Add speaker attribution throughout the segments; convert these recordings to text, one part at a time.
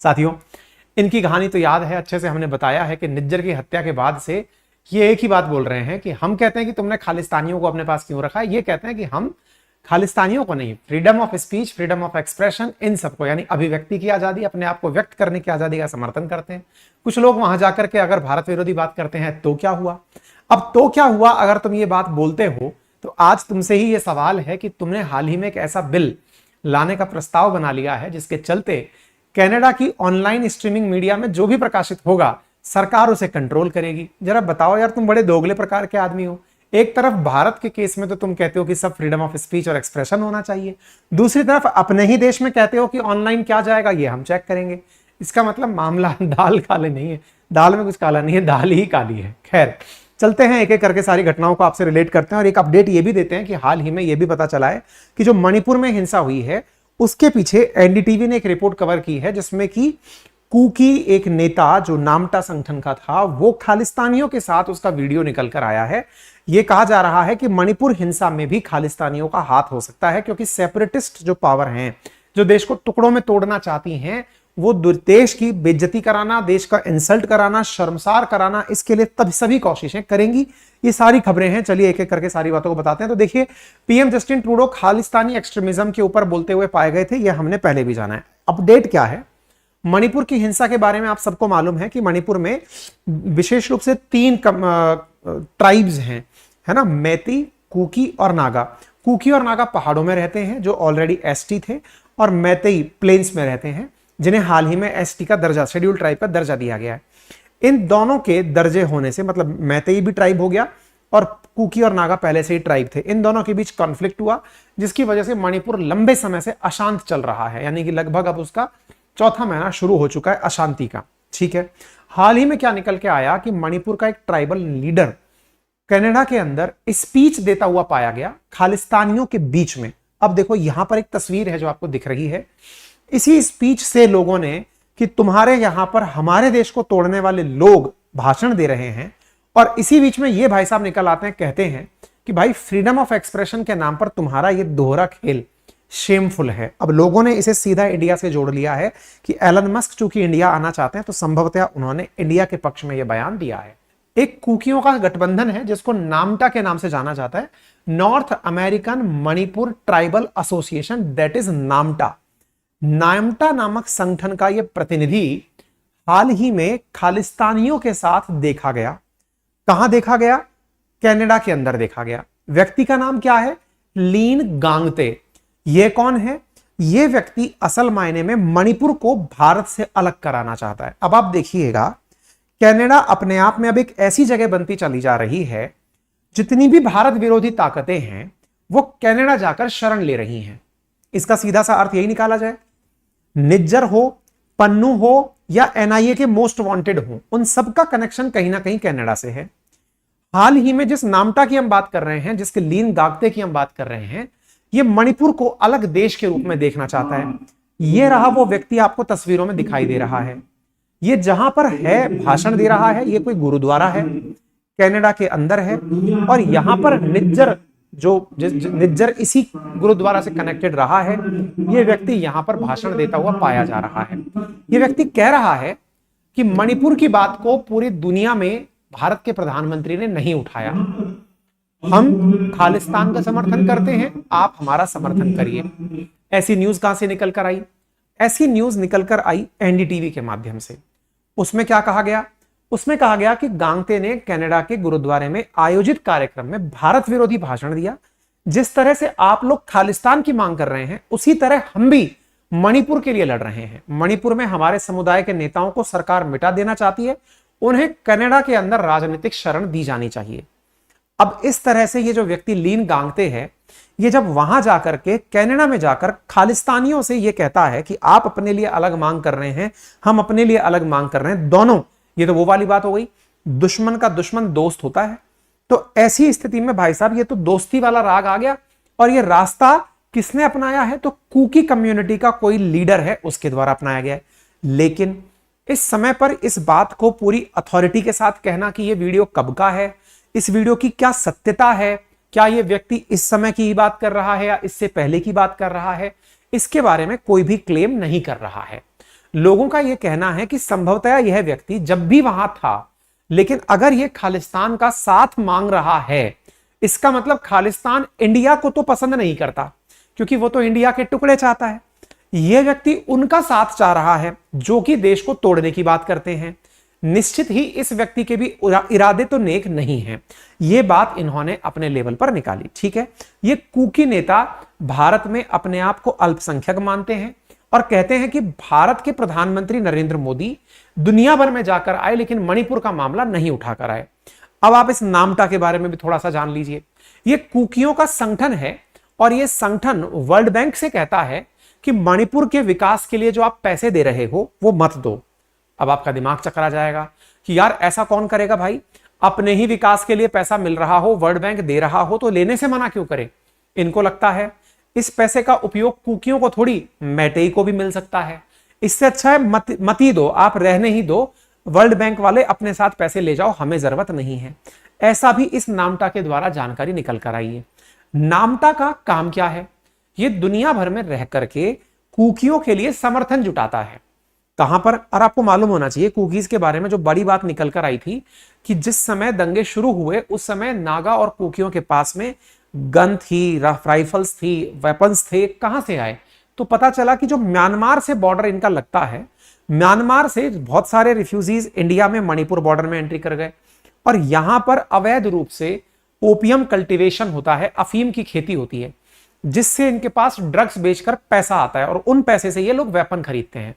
Speaker 1: साथियों, इनकी कहानी तो याद है, अच्छे से हमने बताया है कि निज्जर की हत्या के बाद से ये एक ही बात बोल रहे हैं कि हम कहते हैं कि तुमने खालिस्तानियों को अपने पास क्यों रखा है, ये कहते हैं कि हम खालिस्तानियों को नहीं, freedom of speech, freedom of expression, इन सबको यानी अभिव्यक्ति की आजादी, अपने आप को व्यक्त करने की आजादी का समर्थन करते हैं। कुछ लोग वहां जाकर के अगर भारत विरोधी बात करते हैं तो क्या हुआ? अब तो क्या हुआ अगर तुम ये बात बोलते हो तो आज तुमसे ही ये सवाल है कि तुमने हाल ही में एक ऐसा बिल लाने का प्रस्ताव बना लिया है जिसके चलते कनाडा की ऑनलाइन स्ट्रीमिंग मीडिया में जो भी प्रकाशित होगा सरकार उसे कंट्रोल करेगी। जरा बताओ यार, तुम बड़े दोगले प्रकार के आदमी हो। एक तरफ भारत के केस में तो तुम कहते हो कि सब फ्रीडम ऑफ स्पीच और एक्सप्रेशन होना चाहिए, दूसरी तरफ अपने ही देश में कहते हो कि ऑनलाइन क्या जाएगा ये हम चेक करेंगे। इसका मतलब मामला दाल काले नहीं है, दाल में कुछ काला नहीं है, दाल ही काली है। खैर, चलते हैं एक एक करके सारी घटनाओं को आपसे रिलेट करते हैं और एक अपडेट ये भी देते हैं कि हाल ही में ये भी पता चला है कि जो मणिपुर में हिंसा हुई है उसके पीछे एनडीटीवी ने एक रिपोर्ट कवर की है जिसमें कि कुकी एक नेता जो नामटा संगठन का था वो खालिस्तानियों के साथ उसका वीडियो निकल कर आया है। यह कहा जा रहा है कि मणिपुर हिंसा में भी खालिस्तानियों का हाथ हो सकता है क्योंकि सेपरेटिस्ट जो पावर हैं, जो देश को टुकड़ों में तोड़ना चाहती हैं, वो देश की बेइज्जती कराना, देश का इंसल्ट कराना, शर्मसार कराना, इसके लिए तब सभी कोशिशें करेंगी। ये सारी खबरें हैं, चलिए एक एक करके सारी बातों को बताते हैं। तो देखिए, PM Justin Trudeau Khalistani extremism के ऊपर बोलते हुए पाए गए थे, ये हमने पहले भी जाना है। अपडेट क्या है मणिपुर की हिंसा के बारे में? आप सबको मालूम है कि मणिपुर में विशेष रूप से 3 ट्राइब्स हैं, है ना, मैती, कुकी और नागा। कुकी और नागा पहाड़ों में रहते हैं जो ऑलरेडी एसटी थे, और मैती प्लेन्स में रहते हैं जिन्हें हाल ही में एसटी का दर्जा, शेड्यूल्ड ट्राइब का दर्जा दिया गया है। इन दोनों के दर्जे होने से मतलब मैतेई भी ट्राइब हो गया और कुकी और नागा पहले से ही ट्राइब थे, इन दोनों के बीच कॉन्फ्लिक्ट हुआ जिसकी वजह से मणिपुर लंबे समय से अशांत चल रहा है, यानी कि लगभग अब उसका 4था महीना शुरू हो चुका है अशांति का। ठीक है, हाल ही में क्या निकल के आया कि मणिपुर का एक ट्राइबल लीडर कनाडा के अंदर स्पीच देता हुआ पाया गया खालिस्तानियों के बीच में। अब देखो यहां पर एक तस्वीर है जो आपको दिख रही है, इसी स्पीच से लोगों ने कि तुम्हारे यहां पर हमारे देश को तोड़ने वाले लोग भाषण दे रहे हैं, और इसी बीच में ये भाई साहब निकल आते हैं, कहते हैं कि भाई फ्रीडम ऑफ एक्सप्रेशन के नाम पर तुम्हारा ये दोहरा खेल शेमफुल है। अब लोगों ने इसे सीधा इंडिया से जोड़ लिया है कि एलन मस्क चूंकि इंडिया आना चाहते हैं तो संभवतः उन्होंने इंडिया के पक्ष में यह बयान दिया है। एक कुकियों का गठबंधन है जिसको नामटा के नाम से जाना जाता है, north American Manipur tribal association, that is NAMTA. NAMTA नामक संगठन का यह प्रतिनिधि हाल ही में खालिस्तानियों के साथ देखा गया। कहां देखा गया? कनाडा के अंदर देखा गया। व्यक्ति का नाम क्या है? लीन गांगते। यह कौन है? यह व्यक्ति असल मायने में मणिपुर को भारत से अलग कराना चाहता है। अब आप देखिएगा, कनाडा अपने आप में अब एक ऐसी जगह बनती चली जा रही है, जितनी भी भारत विरोधी ताकतें हैं वो कनाडा जाकर शरण ले रही हैं। इसका सीधा सा अर्थ यही निकाला जाए, निज्जर हो, पन्नू हो या एनआईए के मोस्ट वांटेड हो, उन सबका कनेक्शन कहीं ना कहीं कनाडा से है। हाल ही में जिस नामटा की हम बात कर रहे हैं, जिसके लीन गागते की हम बात कर रहे हैं, ये मणिपुर को अलग देश के रूप में देखना चाहता है। ये रहा वो व्यक्ति आपको तस्वीरों में दिखाई दे रहा है। ये जहां पर है भाषण दे रहा है, ये कोई गुरुद्वारा है, कनाडा के अंदर है, और यहां पर निज्जर निज्जर इसी गुरुद्वारा से कनेक्टेड रहा है, ये व्यक्ति यहां पर भाषण देता हुआ पाया जा रहा है। ये व्यक्ति कह रहा है कि मणिपुर की बात को पूरी दुनिया में भारत के प्रधानमंत्री ने नहीं उठाया। हम खालिस्तान का समर्थन करते हैं, आप हमारा समर्थन करिए। ऐसी न्यूज कहां से निकल कर आई? ऐसी न्यूज निकल कर आई एनडीटीवी के माध्यम से। उसमें क्या कहा गया? उसमें कहा गया कि गांगते ने कनाडा के गुरुद्वारे में आयोजित कार्यक्रम में भारत विरोधी भाषण दिया। जिस तरह से आप लोग खालिस्तान की मांग कर रहे हैं, उसी तरह हम भी मणिपुर के लिए लड़ रहे हैं। मणिपुर में हमारे समुदाय के नेताओं को सरकार मिटा देना चाहती है, उन्हें कनाडा के अंदर राजनीतिक शरण दी जानी चाहिए। अब इस तरह से ये जो व्यक्ति लीन गांगते हैं, ये जब वहां जाकर के कनाडा में जाकर खालिस्तानियों से ये कहता है कि आप अपने लिए अलग मांग कर रहे हैं, हम अपने लिए अलग मांग कर रहे हैं, दोनों, ये तो वो वाली बात हो गई, दुश्मन का दुश्मन दोस्त होता है। तो ऐसी स्थिति में भाई साहब ये तो दोस्ती वाला राग आ गया, और ये रास्ता किसने अपनाया है? तो कुकी कम्युनिटी का कोई लीडर है, उसके द्वारा अपनाया गया है। लेकिन इस समय पर इस बात को पूरी अथॉरिटी के साथ कहना कि ये वीडियो कब का है, इस वीडियो की क्या सत्यता है, क्या ये व्यक्ति इस समय की ही बात कर रहा है या इससे पहले की बात कर रहा है, इसके बारे में कोई भी क्लेम नहीं कर रहा है। लोगों का यह कहना है कि संभवतः यह व्यक्ति जब भी वहां था, लेकिन अगर यह खालिस्तान का साथ मांग रहा है, इसका मतलब खालिस्तान इंडिया को तो पसंद नहीं करता, क्योंकि वो तो इंडिया के टुकड़े चाहता है। यह व्यक्ति उनका साथ चाह रहा है जो कि देश को तोड़ने की बात करते हैं। निश्चित ही इस व्यक्ति के भी इरादे तो नेक नहीं हैं। यह बात इन्होंने अपने लेवल पर निकाली। ठीक है, ये कूकी नेता भारत में अपने आप को अल्पसंख्यक मानते हैं और कहते हैं कि भारत के प्रधानमंत्री नरेंद्र मोदी दुनिया भर में जाकर आए, लेकिन मणिपुर का मामला नहीं उठाकर आए। अब आप इस नामटा के बारे में भी थोड़ा सा जान लीजिए। यह कुकियों का संगठन है और यह संगठन वर्ल्ड बैंक से कहता है कि मणिपुर के विकास के लिए जो आप पैसे दे रहे हो वो मत दो। अब आपका दिमाग चकरा जाएगा कि यार ऐसा कौन करेगा भाई, अपने ही विकास के लिए पैसा मिल रहा हो, वर्ल्ड बैंक दे रहा हो, तो लेने से मना क्यों करे। इनको लगता है इस पैसे का उपयोग कुकियों को थोड़ी, मैटेई को भी मिल सकता है। इससे अच्छा है मत ही दो, आप रहने ही दो, वर्ल्ड बैंक वाले अपने साथ पैसे ले जाओ, हमें जरूरत नहीं है। ऐसा भी इस नामटा के द्वारा जानकारी निकल कर आई है। नामटा का काम क्या है, ये दुनिया भर में रह करके कुकियों के लिए समर्थन जुटाता है। कहां पर, और आपको मालूम होना चाहिए कुकीज के बारे में जो बड़ी बात निकल कर आई थी कि जिस समय दंगे शुरू हुए उस समय नागा और कुकियों के पास में गन थी, राइफल्स थी, वेपन्स थे। कहां से आए, तो पता चला कि जो म्यांमार से बॉर्डर इनका लगता है, म्यांमार से बहुत सारे रिफ्यूजीज इंडिया में मणिपुर बॉर्डर में एंट्री कर गए और यहां पर अवैध रूप से ओपियम कल्टीवेशन होता है, अफीम की खेती होती है, जिससे इनके पास ड्रग्स बेचकर पैसा आता है और उन पैसे से ये लोग वेपन खरीदते हैं।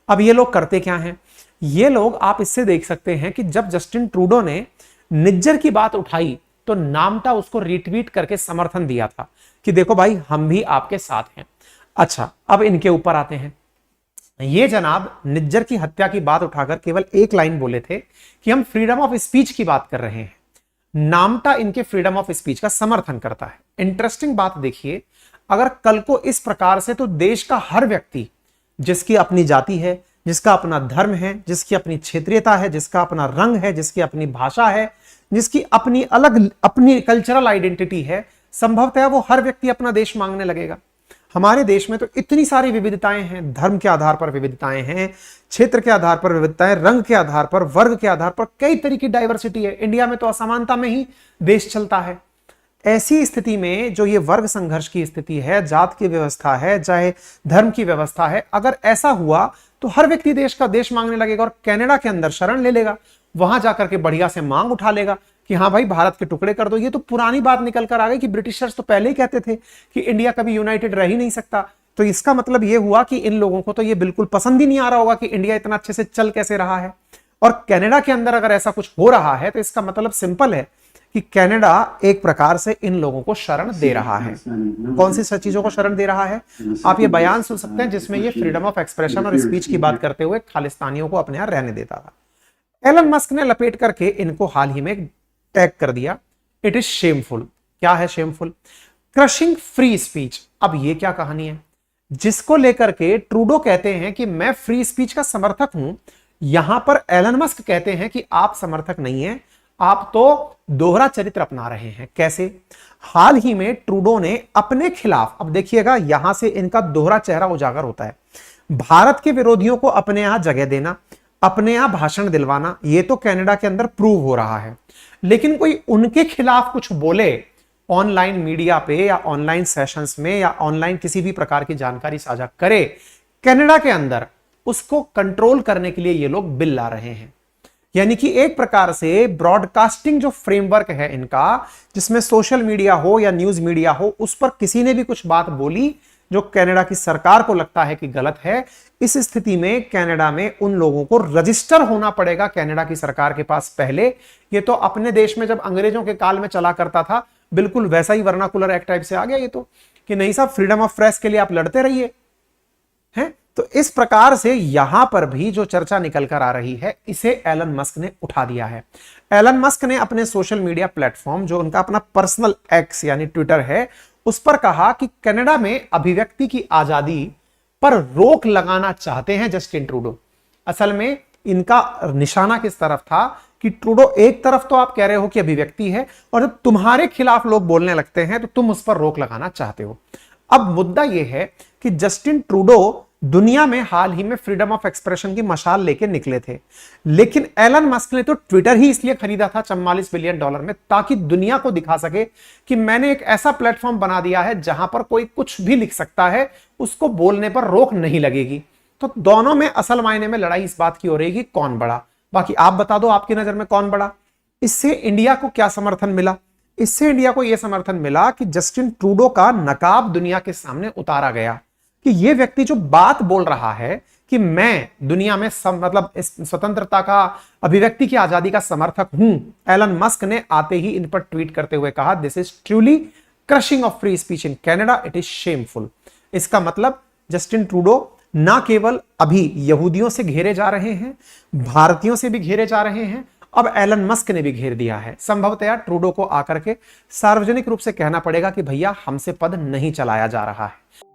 Speaker 1: अब ये लोग करते क्या हैं, ये लोग, आप इससे देख सकते हैं कि जब जस्टिन ट्रूडो ने निज्जर की बात उठाई तो नामटा उसको रिट्वीट करके समर्थन दिया था कि देखो भाई हम भी आपके साथ हैं। अच्छा, अब इनके ऊपर आते हैं। ये जनाब निज्जर की हत्या की बात उठाकर केवल एक लाइन बोले थे कि हम फ्रीडम ऑफ स्पीच की बात कर रहे हैं। नामटा इनके फ्रीडम ऑफ स्पीच का समर्थन करता है। इंटरेस्टिंग बात देखिए, अगर कल को इस प्रकार से, तो देश का हर व्यक्ति जिसकी अपनी जाति है, जिसका अपना धर्म है, जिसकी अपनी क्षेत्रीयता है, जिसका अपना रंग है, जिसकी अपनी भाषा है, जिसकी अपनी अलग अपनी कल्चरल आइडेंटिटी है, संभवतः वो हर व्यक्ति अपना देश मांगने लगेगा। हमारे देश में तो इतनी सारी विविधताएं हैं, धर्म के आधार पर विविधताएं हैं, क्षेत्र के आधार पर विविधताएं, रंग के आधार पर, वर्ग के आधार पर, कई तरह की डाइवर्सिटी है। इंडिया में तो असमानता में ही देश चलता है। ऐसी स्थिति में जो ये वर्ग संघर्ष की स्थिति है, जात की व्यवस्था है, चाहे धर्म की व्यवस्था है, अगर ऐसा हुआ तो हर व्यक्ति देश का देश मांगने लगेगा और कनाडा के अंदर शरण ले लेगा, वहां जाकर के बढ़िया से मांग उठा लेगा कि हाँ भाई भारत के टुकड़े कर दो। ये तो पुरानी बात निकल कर आ गई कि ब्रिटिशर्स तो पहले ही कहते थे कि इंडिया कभी यूनाइटेड रह ही नहीं सकता। तो इसका मतलब ये हुआ कि इन लोगों को तो ये बिल्कुल पसंद ही नहीं आ रहा होगा कि इंडिया इतना अच्छे से चल कैसे रहा है। और कनाडा के अंदर अगर ऐसा कुछ हो रहा है तो इसका मतलब सिंपल है कि कनाडा एक प्रकार से इन लोगों को शरण दे रहा है। कौन सी चीजों को शरण दे रहा है, आप ये बयान सुन सकते हैं जिसमें ये फ्रीडम ऑफ एक्सप्रेशन और स्पीच की बात करते हुए खालिस्तानियों को अपने यहां रहने देता था। एलन मस्क ने लपेट करके इनको हाल ही में टैग कर दिया, इट इज शेमफुल। क्या है शेमफुल? Crushing free speech. अब ये क्या कहानी है जिसको लेकर के ट्रूडो कहते हैं कि मैं फ्री स्पीच का समर्थक हूं, यहां पर एलन मस्क कहते हैं कि आप समर्थक नहीं है, आप तो दोहरा चरित्र अपना रहे हैं। कैसे? हाल ही में ट्रूडो ने अपने खिलाफ, अब देखिएगा यहां से इनका दोहरा चेहरा उजागर होता है, भारत के विरोधियों को अपने यहां जगह देना, अपने यहां भाषण दिलवाना, ये तो कनाडा के अंदर प्रूव हो रहा है। लेकिन कोई उनके खिलाफ कुछ बोले ऑनलाइन मीडिया पे या ऑनलाइन सेशंस में या ऑनलाइन किसी भी प्रकार की जानकारी साझा करे कनाडा के अंदर, उसको कंट्रोल करने के लिए ये लोग बिल ला रहे हैं। यानी कि एक प्रकार से ब्रॉडकास्टिंग जो फ्रेमवर्क है इनका, जिसमें सोशल मीडिया हो या न्यूज मीडिया हो, उस पर किसी ने भी कुछ बात बोली जो कनाडा की सरकार को लगता है कि गलत है, इस स्थिति में कनाडा में उन लोगों को रजिस्टर होना पड़ेगा कनाडा की सरकार के पास पहले। ये तो अपने देश में जब अंग्रेजों के काल में चला करता था, बिल्कुल वैसा ही वर्नाकुलर एक्ट टाइप से आ गया ये तो, कि नहीं साहब फ्रीडम ऑफ प्रेस के लिए आप लड़ते रहिए हैं। तो इस प्रकार से यहां पर भी जो चर्चा निकल कर आ रही है, इसे एलन मस्क ने उठा दिया है। एलन मस्क ने अपने सोशल मीडिया प्लेटफॉर्म, जो उनका अपना पर्सनल एक्स यानी ट्विटर है, उस पर कहा कि कनाडा में अभिव्यक्ति की आजादी पर रोक लगाना चाहते हैं जस्टिन ट्रूडो। असल में इनका निशाना किस तरफ था कि ट्रूडो एक तरफ तो आप कह रहे हो कि अभिव्यक्ति है, और जब तुम्हारे खिलाफ लोग बोलने लगते हैं तो तुम उस पर रोक लगाना चाहते हो। अब मुद्दा यह है कि जस्टिन ट्रूडो दुनिया में हाल ही में फ्रीडम ऑफ एक्सप्रेशन की मशाल लेके निकले थे, लेकिन एलन मस्क ने तो ट्विटर ही इसलिए खरीदा था $44 बिलियन में, ताकि दुनिया को दिखा सके कि मैंने एक ऐसा प्लेटफॉर्म बना दिया है जहां पर कोई कुछ भी लिख सकता है, उसको बोलने पर रोक नहीं लगेगी। तो दोनों में असल मायने में लड़ाई इस बात की हो रही है कि कौन बड़ा। बाकी आप बता दो आपकी नजर में कौन बड़ा। इससे इंडिया को क्या समर्थन मिला? इससे इंडिया को यह समर्थन मिला कि जस्टिन ट्रूडो का नकाब दुनिया के सामने उतारा गया कि यह व्यक्ति जो बात बोल रहा है कि मैं दुनिया में मतलब इस स्वतंत्रता का, अभिव्यक्ति की आजादी का समर्थक हूं, एलन मस्क ने आते ही इन पर ट्वीट करते हुए कहा, this is truly crushing of free speech in Canada, it is shameful. इसका मतलब जस्टिन ट्रूडो ना केवल अभी यहूदियों से घेरे जा रहे हैं, भारतीयों से भी घेरे जा रहे हैं, अब एलन मस्क ने भी घेर दिया है। संभवतया ट्रूडो को आकर के सार्वजनिक रूप से कहना पड़ेगा कि भैया हमसे पद नहीं चलाया जा रहा है।